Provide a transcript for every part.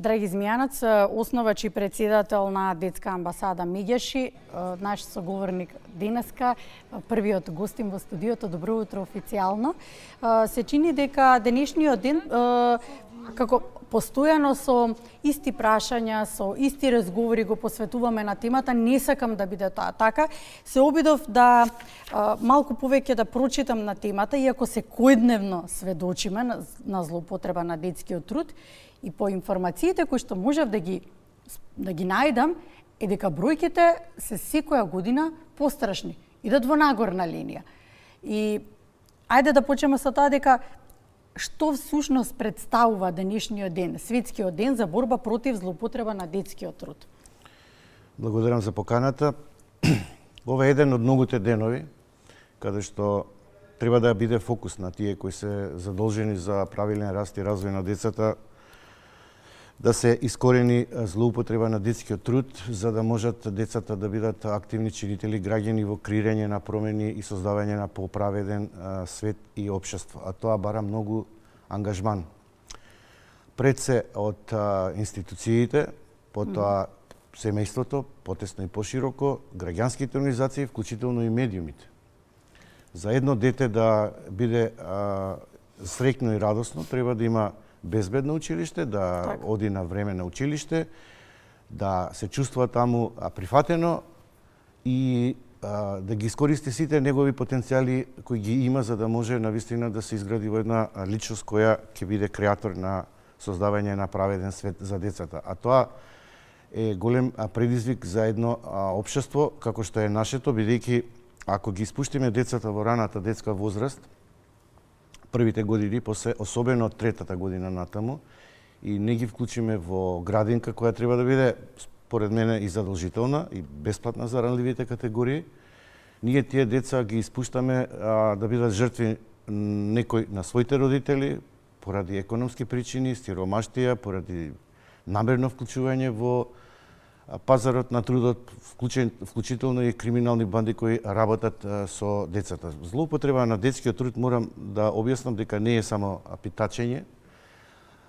Драги Змијанац, основач и председател на Детска амбасада Меѓаши, наш соговорник денеска, првиот гостин во студиото. Добро утро официјално. Се чини дека денешниот ден како постојано со исти прашања, со исти разговори го посветуваме на темата. Не сакам да биде тоа така. Се обидов да малку повеќе да прочитам на темата, иако секојдневно сведочиме на злоупотреба на детскиот труд, и по информациите кои што можев да ги најдам, е дека бројките се секоја година пострашни, идат во нагорна линија. И ајде да почнеме со тоа дека што всушност представува денешниот ден, светскиот ден за борба против злоупотреба на детскиот труд. Благодарам за поканата. Ова е еден од многуте денови каде што треба да биде фокус на тие кои се задолжени за правилен раст и развој на децата, да се искорени злоупотреба на детскиот труд, за да можат децата да бидат активни чинители граѓани во креирање на промени и создавање на поправеден свет и општество. А тоа бара многу ангажман. Пред се од институциите, потоа семејството, потесно и пошироко, граѓанските организации, вклучително и медиумите. За едно дете да биде среќно и радосно, треба да има безбедно училиште, да оди на време на училиште, да се чувствува таму прифатено и да ги искористи сите негови потенцијали кои ги има, за да може навистина да се изгради во една личност која ќе биде креатор на создавање на праведен свет за децата. А тоа е голем предизвик за едно општество како што е нашето, бидејќи ако ги испуштиме децата во раната детска возраст, првите години, после особено третата година натаму, и не ги вклучиме во градинка која треба да биде, според мене, и задолжителна и бесплатна за ранливите категории, ние тие деца ги испуштаме да бидат жртви некој на своите родители поради економски причини, сиромаштија, поради намерно вклучување во пазарот на трудот, вклучително и криминални банди кои работат со децата. Злоупотреба на детскиот труд, морам да објаснам дека не е само питачење,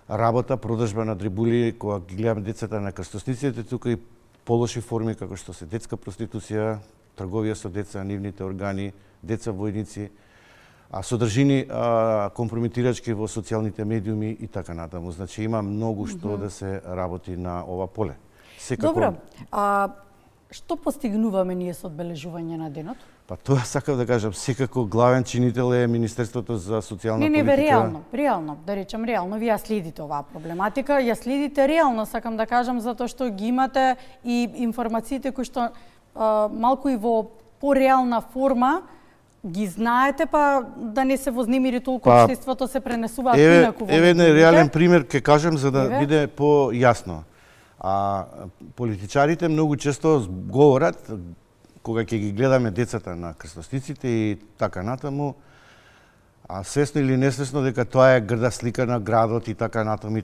работа, продажба на дребули, кога ги гледаме децата на крстосниците, тука и полоши форми како што се детска проституција, трговија со деца, нивните органи, деца војници, содржини компрометирачки во социјалните медиуми и така натаму. Значи има многу што да се работи на ова поле. Секако... Добро, што постигнуваме ние со одбележување на денот? Па тоа сакав да кажам, секако главен чинител е Министерството за социјална политика. Реално, да речем реално, вие ја следите оваа проблематика, ја следите реално, сакам да кажам, затоа што ги имате и информациите кои што малку и во пореална форма ги знаете, па да не се вознемири толку општеството, се пренесуваат инаку во Еве еден реален пример ќе кажем за да биде појасно. Политичарите многу често говорат, кога ќе ги гледаме децата на крстосниците и така натаму, свесно или несвесно дека тоа е грда слика на градот и така натаму,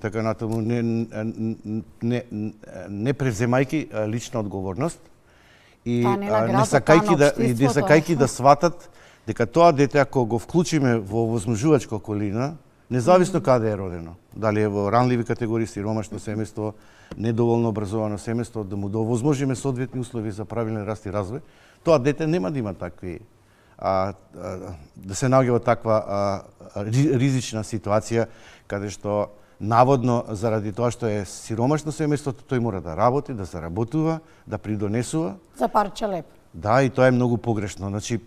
не преземајки лична одговорност и не сакајки да сватат дека тоа дете, ако го вклучиме во возможувачка околина, независно каде е родено, дали е во ранливи категории, сиромашно семејство, недоволно образовано семејство, да му довозможиме соодветни услови за правилен раст и развој, тоа дете нема да има такви да се наоѓа во таква ризична ситуација каде што наводно заради тоа што е сиромашно семејството, тој мора да работи, да заработува, да придонесува за парче леп. Да, и тоа е многу погрешно. Значи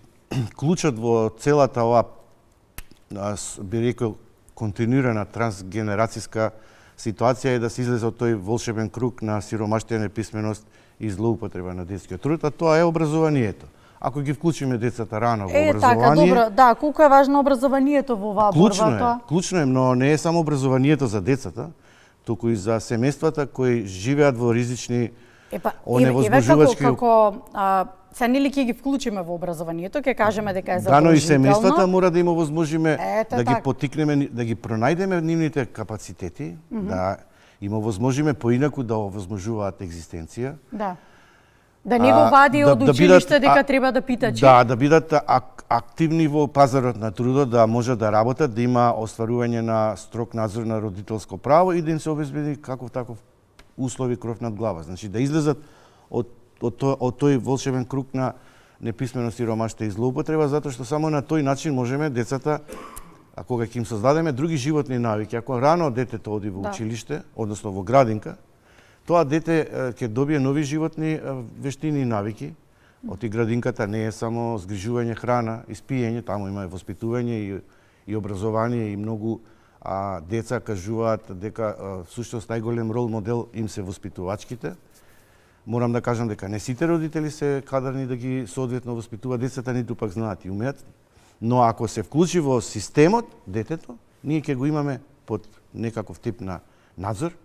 клучот во целата оваа би рекол континуирана трансгенерацијска ситуација е да се излезе од тој волшебен круг на сиромаштија, неписменост и злоупотреба на детскиот труд, а тоа е образованието. Ако ги вклучиме децата рано во образование... Така, добро, да, колку е важно образованието во оваа борба? Клучно е, но не е само образованието за децата, туку и за семејствата кои живеат во ризични оневозможувачки... Се нели ќе ги вклучиме во образованието, ќе кажеме дека е Да, задолжително. но и семејствата мора да им овозможиме да ги поттикнеме, да ги пронајдеме нивните капацитети, да им овозможиме поинаку да овозможуваат екзистенција. Да. Да не го вади од училиште дека треба да питачи. Да, да бидат активни во пазарот на трудот, да можат да работат, да има остварување на строг надзор на родителско право и да им се обезбеди каков таков услови, кров над глава. Значи да излезат од тој волшебен круг на неписменост, сиромаштво и злоупотреба, затоа што само на тој начин можеме децата, а кога ќе им создадеме други животни навики, ако рано детето оди во училиште, односно во градинка, тоа дете ќе добие нови животни вештини и навики. Од и градинката не е само згрижување храна и спиење, таму има и воспитување и образование и многу деца кажуваат дека всушност најголем рол модел им се воспитувачките. Морам да кажам дека не сите родители се кадарни да ги соодветно воспитуваат децата, ниту пак знаат и умеат. Но ако се вклучи во системот детето, ние ќе го имаме под некаков тип на надзор,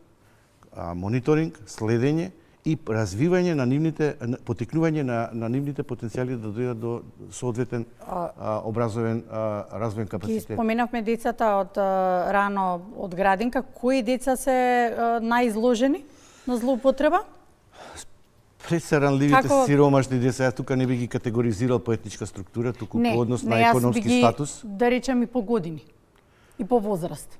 мониторинг, следење и развивање на нивните, потикнување на нивните потенцијали да дојдат до соодветен образовен развоен капацитет. Ги споменавме децата од рано од градинка. Кои деца се најизложени на злоупотреба? Пред се ранливите сиромашни деца, јас тука не би ги категоризирал по етничка структура, туку по однос на економски статус. Да речем и по години и по возраст.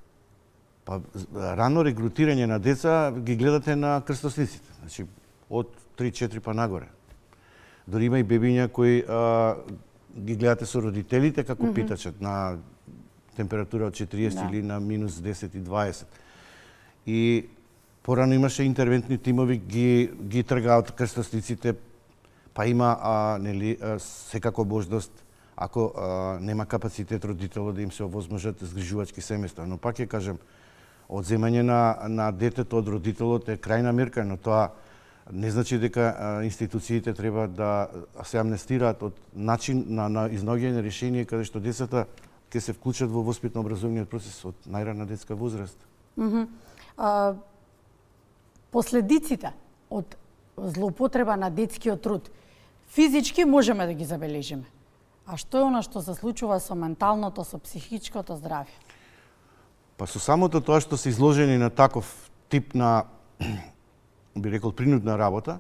Па рано регрутирање на деца ги гледате на крстосниците, значи од 3-4 па нагоре. Дори има и бебиња кои ги гледате со родителите како питачат на температура од 40 или на минус 10 и 20. И порано имаше интервентни тимови, ги тргаат крстосниците, па има секако можност, ако нема капацитет родителот да им се овозможат згрижувачки семејства. Но пак ќе кажем, одземање на детето од родителот е крајна мерка, но тоа не значи дека институциите треба да се амнестираат од начин на изнаоѓање решение каде што децата ќе се вклучат во воспитно-образовниот процес од најрана детска возраст. Последиците од злоупотреба на детскиот труд физички можеме да ги забележиме. А што е она што се случува со менталното, со психичкото здравје? Па со самото тоа што се изложени на таков тип на, би рекол, принудна работа,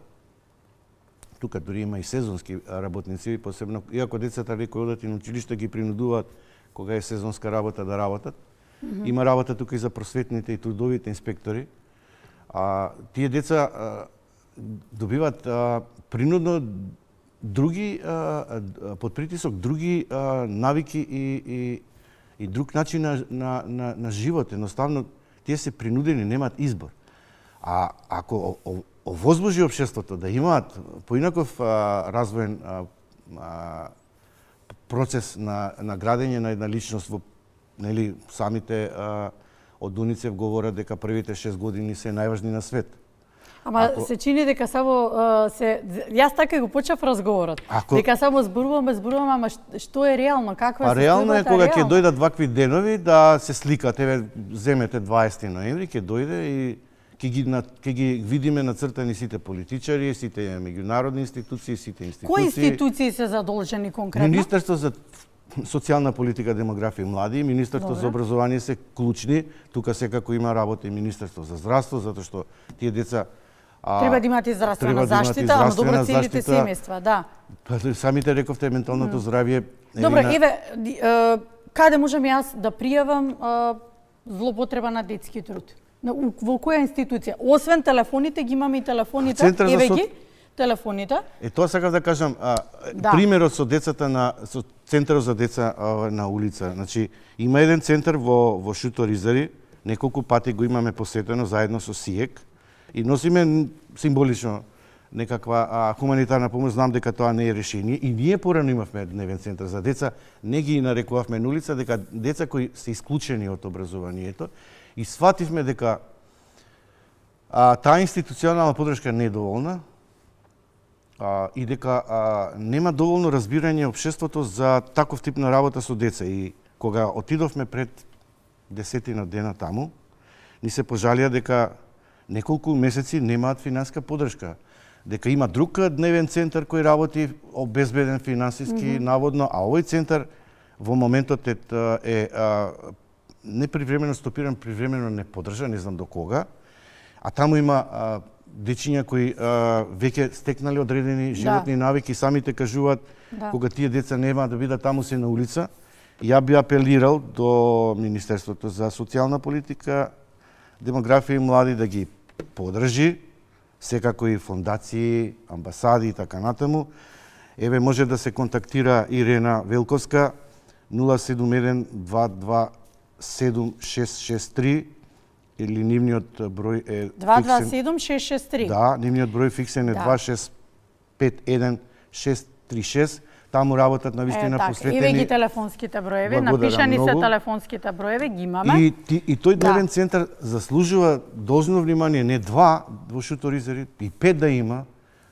тука дури има и сезонски работници, посебно, иако децата кои одат и на училиште ги принудуваат кога е сезонска работа да работат. Има работа тука и за просветните и трудовите инспектори. Тие деца добиваат принудно други, под притисок, други навики и друг начин на живот. Едноставно, тие се принудени, немаат избор. А ако овозможи општеството да имаат поинаков развоен процес на градење на една личност во самите од Дуницев говорат дека првите 6 години се најважни на свет. Ама се чини дека само јас така го почнав разговорот. Дека само зборуваме, ама што е реално, каква е состојбата? Реално е кога ќе дојдат вакви денови да се сликат, еве земете 20 ноември, ќе дојде и ќе ги видиме нацртани сите политичари, сите меѓународни институции, сите институции. Кои институции се задолжени конкретно? Министерство за социјална политика, демографија и млади, Министерство за образование се клучни, тука секако има работа и Министерство за здравство, затоа што тие деца треба да имат и здравствена заштита, ама добро целите семејства, да. Самите рековте менталното здравје. Добро, еве каде можам јас да пријавам злоупотреба на детски труд? Во која институција? Освен телефоните, ги имаме и телефоните, еве ги телефоните. Тоа сакав да кажам, примерот со децата со центарот за деца на улица. Значи, има еден центар во Шуто Ризари, неколку пати го имаме посетено заедно со СИЕК и носиме символично некаква хуманитарна помош. Знам дека тоа не е решение и ние порано имавме дневен центар за деца, не ги нарекувавме на улица, дека деца кои се исклучени од образованието и свативме дека таа институционална подршка не е доволна, и дека нема доволно разбирање општеството за таков тип на работа со деца. И кога отидовме пред 10 дена таму, ни се пожалија дека неколку месеци немаат финанска подршка. Дека има друг дневен центар кој работи обезбеден финансиски, наводно, а овој центар во моментот е не привремено стопиран, привремено не поддржан, не знам до кога, а таму има дечиња кои веќе стекнале одредени животни навики, самите кажуваат кога тие деца нема да бидат таму се на улица. Ја би апелирал до Министерството за социјална политика, демографија и млади да ги подржи, секако и фондации, амбасади и така натаму. Еве може да се контактира Ирена Велковска 071-227-663 или нивниот број е 227-663. Да, нивниот број фиксен е 2651-636. Таму работат навистина посветени. И ги телефонските броеви, напишани се телефонските броеви, ги имаме. И тој дневен центар заслужува должно внимание, не 2 во Шуторизери, и 5 да има.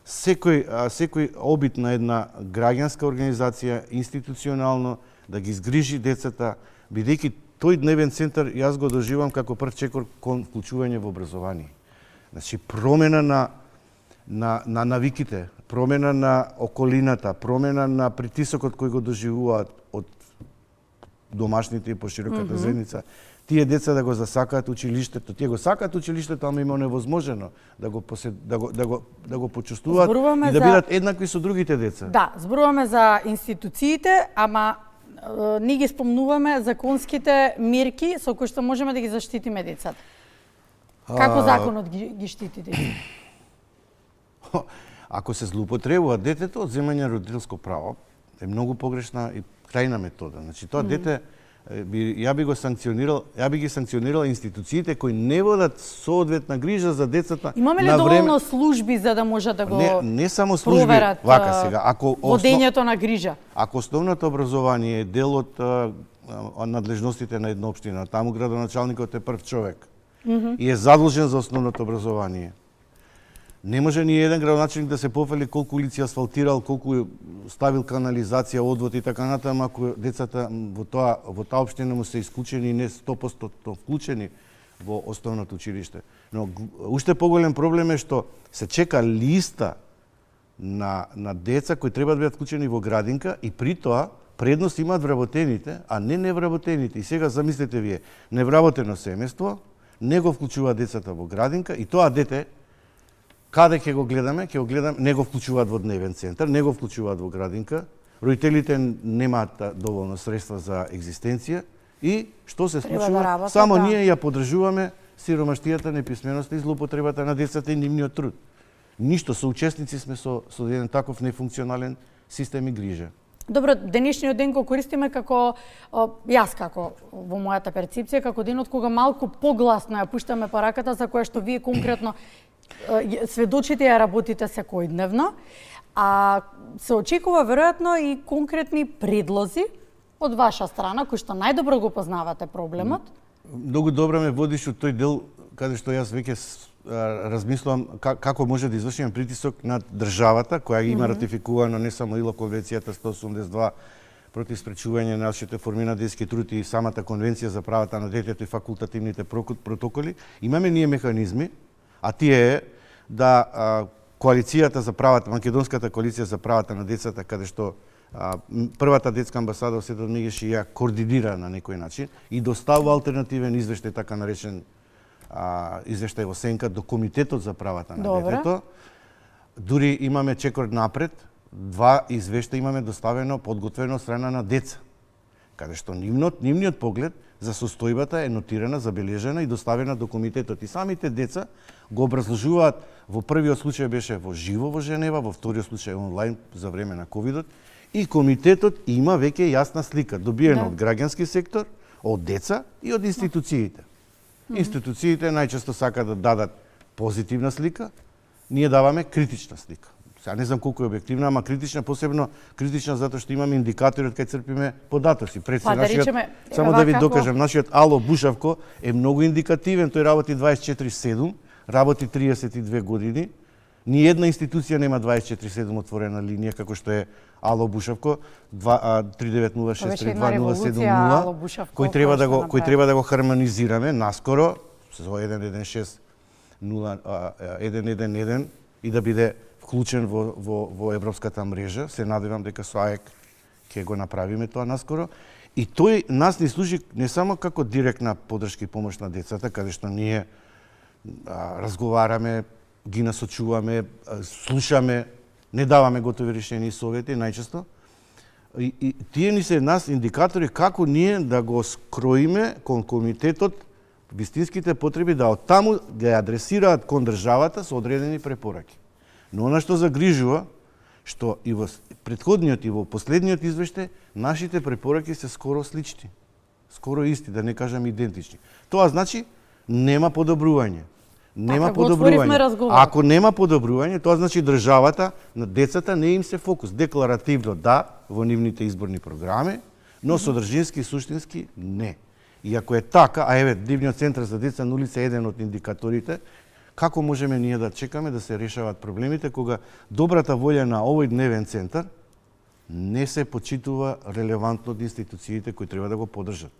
Секој обид на една граѓанска организација, институционално, да ги згрижи децата, бидејќи тој дневен центар јас го доживам како прв чекор кон вклучување во образование. Значи, промена на навиките, промена на околината, промена на притисокот кој го доживуваат од домашните и пошироката заедница. Тие деца да го засакаат училиштето, тие го сакаат училиштето, ама има невозможено да го почувствуваат и да бидат еднакви со другите деца. Да, зборуваме за институциите, ама ни ги спомнуваме законските мерки со кои што можеме да ги заштитиме децата. Како законот ги штити децата? Ако се злоупотребува детето, одземање родителско право е многу погрешна и крајна метода. Значи тоа дете ја би ги санкционирал институциите кои не водат соодветна грижа за децата. Имаме ли доволно служби за да може да го не само служби, проверат вака сега, ако водењето на грижа? Ако основното образование е дел од надлежностите на една општина, таму градоначалникот е прв човек и е задолжен за основното образование. Не може ни еден градоначалник да се пофали колку улици асфалтирал, колку ставил канализација, одвод и така натаму, ако децата во таа општина му се исклучени и не 100% вклучени во основното училиште. Но уште поголем проблем е што се чека листа на деца кои треба да бидат вклучени во градинка и при тоа предност имаат вработените, а не невработените. И сега замислете вие, невработено семејство, не го вклучува децата во градинка и тоа дете каде ќе го гледаме? Ќе го гледаме, не го вклучуваат во дневен центар, не го вклучуваат во градинка, родителите немаат доволно средства за екзистенција и што се случува? Само ние ја поддржуваме сиромаштијата, неписменоста и злоупотребата на децата и нивниот труд. Ништо, соучесници сме со еден таков нефункционален систем и грижа. Добро, денешниот ден го користиме како, јас како во мојата перцепција, како денот кога малку погласно ја пуштаме пораката за која што вие конкретно сведочите ја работите секојдневно, а се очекува веројатно и конкретни предлози од ваша страна, кои што најдобро го познавате проблемот. Многу добро ме водиш од тој дел каде што јас веќе размислувам како може да извршиме притисок над државата, која има ратификувано не само ИЛО конвенцијата 182 против спречување на нашите форми на детски труд и самата конвенција за правата на детето и факултативните протоколи. Имаме ние механизми, а тие е да коалицијата за правата, македонската коалиција за правата на децата, каде што првата детска амбасада во Светот Мегеши ја координира на некој начин и доставува алтернативен извештај, така наречен извештај во сенка до Комитетот за правата на детето. Дури имаме чекор напред, 2 извештаја имаме доставено, подготвено од страна на деца, каде што нивниот поглед за состојбата е нотирана, забележена и доставена до комитетот. И самите деца го образложуваат, во првиот случај беше во живо во Женева, во вториот случај онлайн за време на ковидот, и комитетот има веќе јасна слика, добиена од граѓански сектор, од деца и од институциите. Институциите најчесто сакаат да дадат позитивна слика, ние даваме критична слика. Сега не знам колку е објективна, ама критична, посебно критична затоа што имаме индикатори од кај црпиме податоци. Само да ви докажам, нашиот Ало Бушавко е многу индикативен, тој работи 24/7, работи 32 години. Ни една институција нема 24/7 отворена линија како што е Ало Бушавко 390632070, кој треба да го хармонизираме наскоро со 111 и да биде вклучен во европската мрежа. Се надевам дека со АЕК ќе го направиме тоа наскоро. И тој нас ни служи не само како директна поддршка и помош на децата, каде што ние разговараме, ги насочуваме, слушаме, не даваме готови решени и совети најчесто. И тие ни се нас индикатори како ние да го скроиме кон комитетот вистинските потреби, да од таму ги адресираат кон државата со одредени препораки. Но она што загрижува, што и во претходниот и во последниот извештај нашите препораки се скоро слични. Скоро исти, да не кажам идентични. Тоа значи нема подобрување. Нема го отворивме подобрување. разговорот. Ако нема подобрување, тоа значи државата на децата не им се фокус. Декларативно да, во нивните изборни програми, но содржински и суштински не. И ако е така, а еве, Дивниот центар за деца на улица е еден од индикаторите, како можеме ние да чекаме да се решават проблемите кога добрата волја на овој дневен центар не се почитува релевантно од институциите кои треба да го поддржат.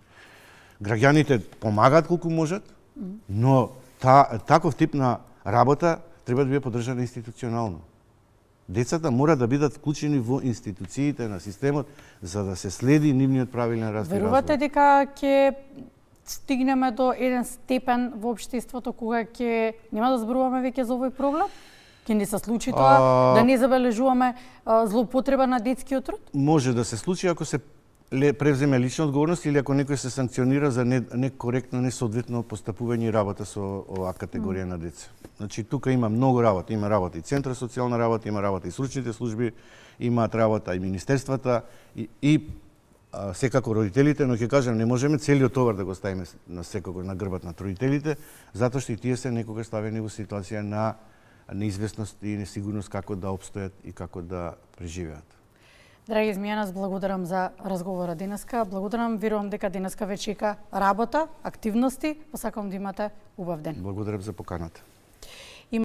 Граѓаните помагаат колку можат, но таков тип на работа треба да биде поддржана институционално. Децата мора да бидат вклучени во институциите на системот за да се следи нивниот правилен развој. Верувате дека ќе стигнеме до еден степен во општеството кога ќе нема да зборуваме веќе за овој проблем? Ќе ни се случи тоа да не забележуваме злоупотреба на детскиот труд? Може да се случи ако се превземе лична одговорност или ако некој се санкционира за некоректно, несоодветно постапување и работа со оваа категорија на деца. Значи, тука има многу работа. Има работа и Центар социјална работа, има работа и сручните служби, имаат работа и министерствата и секако родителите, но ќе кажам, не можеме целиот товар да го ставиме на секако на грбот на родителите, затоа што и тие се некогаш ставени во ситуација на неизвестност и несигурност како да обстојат и како да преживеат. Драги Змијанас, благодарам за разговорот денеска. Благодарам, верувам дека денеска ве чека работа, активности. Посакам да имате убав ден. Благодарам за поканата.